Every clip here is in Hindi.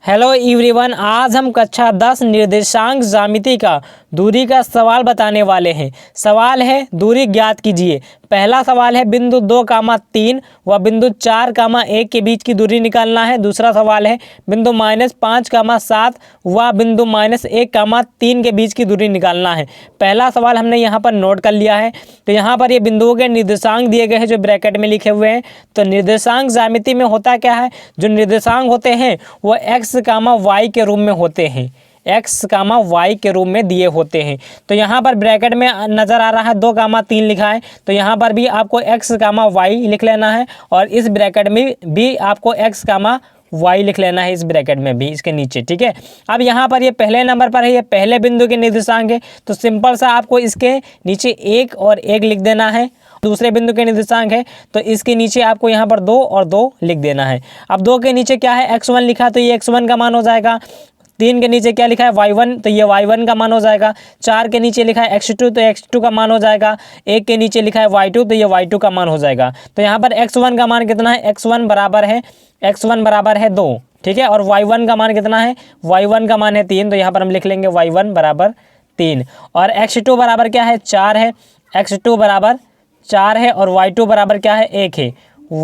हेलो एवरीवन, आज हम कक्षा 10 निर्देशांक ज्यामिति का दूरी का सवाल बताने वाले हैं। सवाल है दूरी ज्ञात कीजिए। पहला सवाल है बिंदु 2, 3 व बिंदु 4, 1 के बीच की दूरी निकालना है। दूसरा सवाल है बिंदु -5, 7 व बिंदु -1, 3 के बीच की दूरी निकालना है। पहला सवाल हमने यहाँ पर नोट कर लिया है। तो यहाँ पर ये बिंदुओं के निर्देशांक दिए गए हैं जो ब्रैकेट में लिखे हुए हैं। तो निर्देशांक ज्यामिति में होता क्या है, जो निर्देशांक होते हैं वो x, y के रूप में होते हैं। x, y के रूप में दिए होते हैं। तो यहाँ पर ब्रैकेट में नज़र आ रहा है 2, 3 लिखा है। तो यहाँ पर भी आपको x, y लिख लेना है और इस ब्रैकेट में भी आपको x, y लिख लेना है, इस ब्रैकेट में भी इसके नीचे। ठीक है, अब यहाँ पर ये पहले नंबर पर है, ये पहले बिंदु के निर्देशांक है। तो सिंपल सा आपको इसके नीचे 1 और 1 लिख देना है। दूसरे बिंदु के निर्देशांक है तो इसके नीचे आपको यहाँ पर 2 और 2 लिख देना है। अब 2 के नीचे क्या है, x1 लिखा तो ये x1 का मान हो जाएगा। 3 के नीचे क्या लिखा है, y1, तो ये y1 का मान हो जाएगा। 4 के नीचे लिखा है x2 तो x2 का मान हो जाएगा। 1 के नीचे लिखा है y2 तो ये y2 का मान हो जाएगा। तो यहाँ पर x1 का मान कितना है, x1 बराबर है 2। ठीक है, और y1 का मान कितना है, y1 का मान है 3। तो यहाँ पर हम लिख लेंगे y1 बराबर 3। और x2 बराबर क्या है, 4 है। x2 बराबर 4 है और y2 बराबर क्या है, 1 है।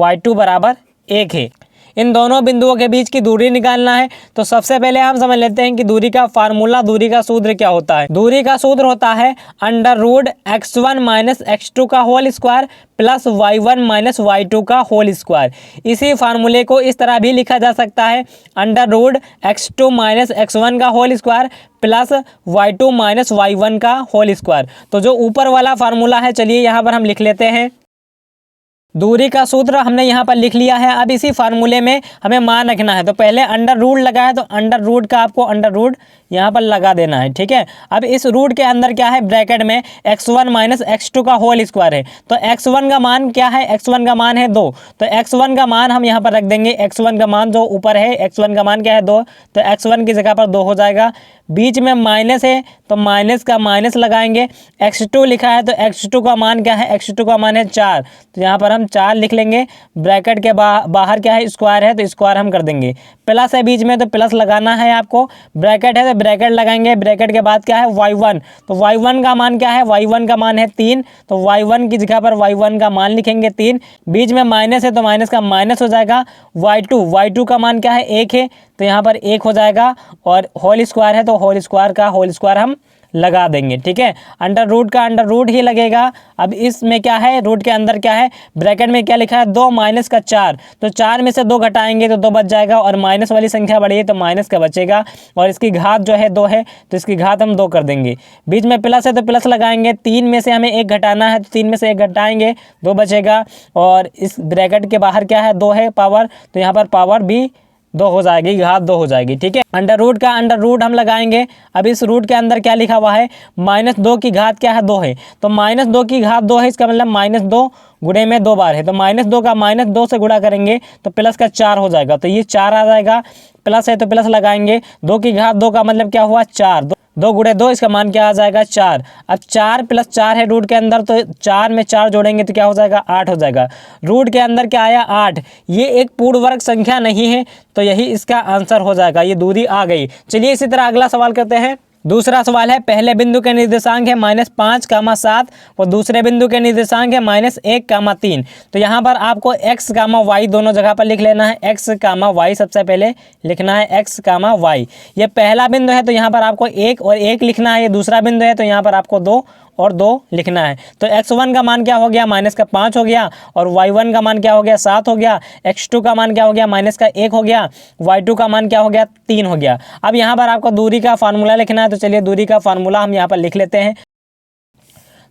y2 बराबर 1 है। इन दोनों बिंदुओं के बीच की दूरी निकालना है। तो सबसे पहले हम समझ लेते हैं कि दूरी का फार्मूला, दूरी का सूत्र क्या होता है। दूरी का सूत्र होता है √x1 - x2 का whole square plus y1 - y2 का होल स्क्वायर। इसी फार्मूले को इस तरह भी लिखा जा सकता है √x2 - x1 का whole square plus y2 - y1 का होल स्क्वायर। तो जो ऊपर वाला फार्मूला है, चलिए यहाँ पर हम लिख लेते हैं। दूरी का सूत्र हमने यहाँ पर लिख लिया है। अब इसी फार्मूले में हमें मान रखना है। तो पहले अंडर रूट लगा है तो अंडर रूट का आपको अंडर रूट यहाँ पर लगा देना है। ठीक है, अब इस रूट के अंदर क्या है, ब्रैकेट में x1 - x2 का होल स्क्वायर है। तो x1 का मान क्या है, x1 का मान है 2। तो x1 का मान हम यहाँ पर रख देंगे। x1 का मान जो ऊपर है, x1 का मान क्या है 2। तो x1 की जगह पर 2 हो जाएगा। बीच में माइनस है तो माइनस का माइनस लगाएंगे। x2 लिखा है तो x2 का मान क्या है, x2 का मान है 4। तो यहाँ पर हम 4 लिख लेंगे। ब्रैकेट के बाहर क्या है, स्क्वायर है तो स्क्वायर हम कर देंगे। प्लस है बीच में तो प्लस लगाना है आपको। ब्रैकेट है तो ब्रैकेट लगाएंगे। ब्रैकेट के बाद क्या है, y1। तो y1 का मान क्या है, y1 का मान है 3। तो y1 की जगह पर y1 का मान लिखेंगे 3। बीच में माइनस है तो माइनस का माइनस हो जाएगा। y2 का मान क्या है, 1 है। तो यहाँ पर 1 हो जाएगा। और होल स्क्वायर है तो होल स्क्वायर का होल स्क्वायर हम लगा देंगे। ठीक है, अंडर रूट का अंडर रूट ही लगेगा। अब इसमें क्या है, रूट के अंदर क्या है, ब्रैकेट में क्या लिखा है, 2 माइनस का 4। तो 4 में से 2 घटाएंगे तो 2 बच जाएगा और माइनस वाली संख्या बढ़ी है तो माइनस का बचेगा। और इसकी घात जो है 2 है तो इसकी घात हम 2 कर देंगे। बीच में प्लस है तो प्लस लगाएंगे। 3 में से हमें 1 घटाना है तो 3 में से 1 घटाएंगे, 2 बचेगा। और इस ब्रैकेट के बाहर क्या है, 2 है पावर, तो यहाँ पर पावर भी 2 हो जाएगी, घात 2 हो जाएगी। ठीक है, अंडर रूट का अंडर रूट हम लगाएंगे। अब इस रूट के अंदर क्या लिखा हुआ है, -2 की घात क्या है, 2 है। तो -2 की घात 2 है, इसका मतलब -2 गुणे में 2 बार है। तो -2 का -2 से गुणा करेंगे तो प्लस का 4 हो जाएगा। तो ये 4 आ जाएगा। प्लस है तो प्लस लगाएंगे। 2 की घात 2 का मतलब क्या हुआ, 4। 2 गुणे 2, इसका मान क्या आ जाएगा, 4। अब 4 + 4 है रूट के अंदर तो 4 में 4 जोड़ेंगे तो क्या हो जाएगा, 8 हो जाएगा। रूट के अंदर क्या आया, 8। ये एक पूर्ण वर्ग संख्या नहीं है तो यही इसका आंसर हो जाएगा। ये दूरी आ गई। चलिए इसी तरह अगला सवाल करते हैं। दूसरा सवाल है पहले बिंदु के निर्देशांक है -5, 7 और दूसरे बिंदु के निर्देशांक है -1, 3। तो यहाँ पर आपको x, y दोनों जगह पर लिख लेना है। x, y सबसे पहले लिखना है, x, y। ये पहला बिंदु है तो यहाँ पर आपको 1 और 1 लिखना है। ये दूसरा बिंदु है तो यहाँ पर आपको 2 और 2 लिखना है। तो x1 का मान क्या हो गया, -5 हो गया। और y1 का मान क्या हो गया, 7 हो गया। x2 का मान क्या हो गया, -1 हो गया। y2 का मान क्या हो गया, 3 हो गया। अब यहाँ पर आपको दूरी का फार्मूला लिखना है। तो चलिए दूरी का फार्मूला हम यहाँ पर लिख लेते हैं।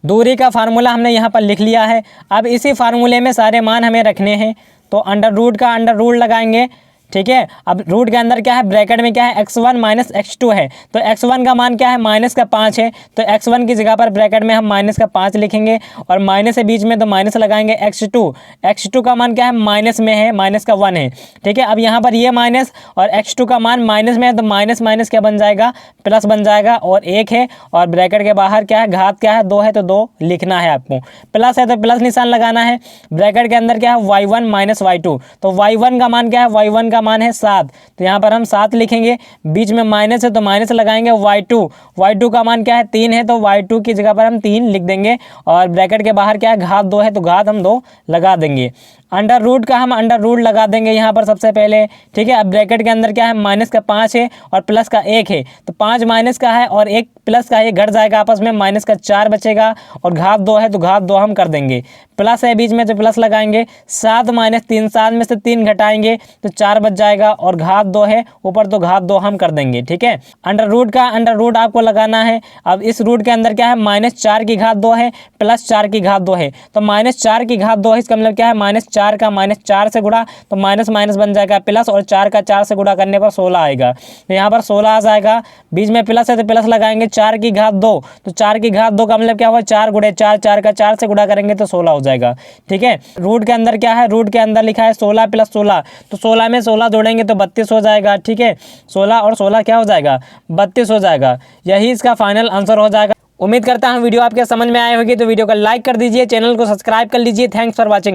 दूरी का फार्मूला हमने यहाँ पर लिख लिया है। अब इसी फार्मूले में सारे मान हमें रखने हैं। तो अंडर रूट का अंडर रूट लगाएंगे। ठीक है, अब रूट के अंदर क्या है, ब्रैकेट में क्या है, x1 - x2 है। तो x1 का मान क्या है, -5 है। तो x1 की जगह पर ब्रैकेट में हम -5 लिखेंगे और माइनस है बीच में तो माइनस लगाएंगे। x2 का मान क्या है, माइनस में है, -1 है। ठीक है, अब यहाँ पर ये माइनस और x2 का मान माइनस में है तो माइनस माइनस क्या बन जाएगा, प्लस बन जाएगा। और 1 है और ब्रैकेट के बाहर क्या है, घात क्या है, 2 है तो 2 लिखना है आपको। प्लस है तो प्लस निशान लगाना है। ब्रैकेट के अंदर क्या है, y1 - y2। तो y1 का मान क्या है, y1 का का मान है 7, तो यहाँ पर हम 7 लिखेंगे। बीच में माइनस है तो माइनस लगाएंगे। y2 का मान क्या है 3 है, तो y2 की जगह पर हम 3 लिख देंगे। और ब्रैकेट के बाहर क्या है घात 2 है, तो घात हम 2 लगा देंगे। अंडर रूट का हम अंडर रूट लगा देंगे यहाँ पर सबसे पहले, ठीक है। अब ब्रैकेट के अंदर क्या है माइनस का 5 है और प्लस का 1 है, तो 5 माइनस का है और 1 प्लस का है, घट जाएगा आपस में, माइनस का 4 बचेगा और घात 2 है तो घात 2 हम कर देंगे। प्लस है बीच में तो प्लस लगाएंगे। 7 माइनस 3, 7 में से 3 घटाएंगे तो 4 बच जाएगा और घात 2 है ऊपर, तो घात 2 हम कर देंगे, ठीक है। अंडर रूट का अंडर रूट आपको लगाना है। अब इस रूट के अंदर क्या है -4 की घात 2 है प्लस 4 की घात 2 है, तो -4 की घात 2 है, इसका मतलब क्या है -4 का -4 से गुणा, तो माइनस माइनस बन जाएगा प्लस, और 4 का 4 से गुणा करने पर 16 आएगा, तो यहाँ पर 16 आ जाएगा। बीच में प्लस है तो प्लस लगाएंगे। 4 की घात 2, तो 4 की घात 2 का मतलब क्या हुआ 4 गुणे 4, 4 का 4 से गुणा करेंगे तो 16 हो जाएगा, ठीक है। रूट के अंदर क्या है, रूट के अंदर लिखा है 16 + 16, तो 16 में 16 जोड़ेंगे तो 32 हो जाएगा, ठीक है। 16 और 16 क्या हो जाएगा 32 हो जाएगा। यही इसका फाइनल आंसर हो जाएगा। उम्मीद करता हूँ वीडियो आपके समझ में आए होगी, तो वीडियो को लाइक कर दीजिए, चैनल को सब्सक्राइब कर लीजिए। Thanks for watching.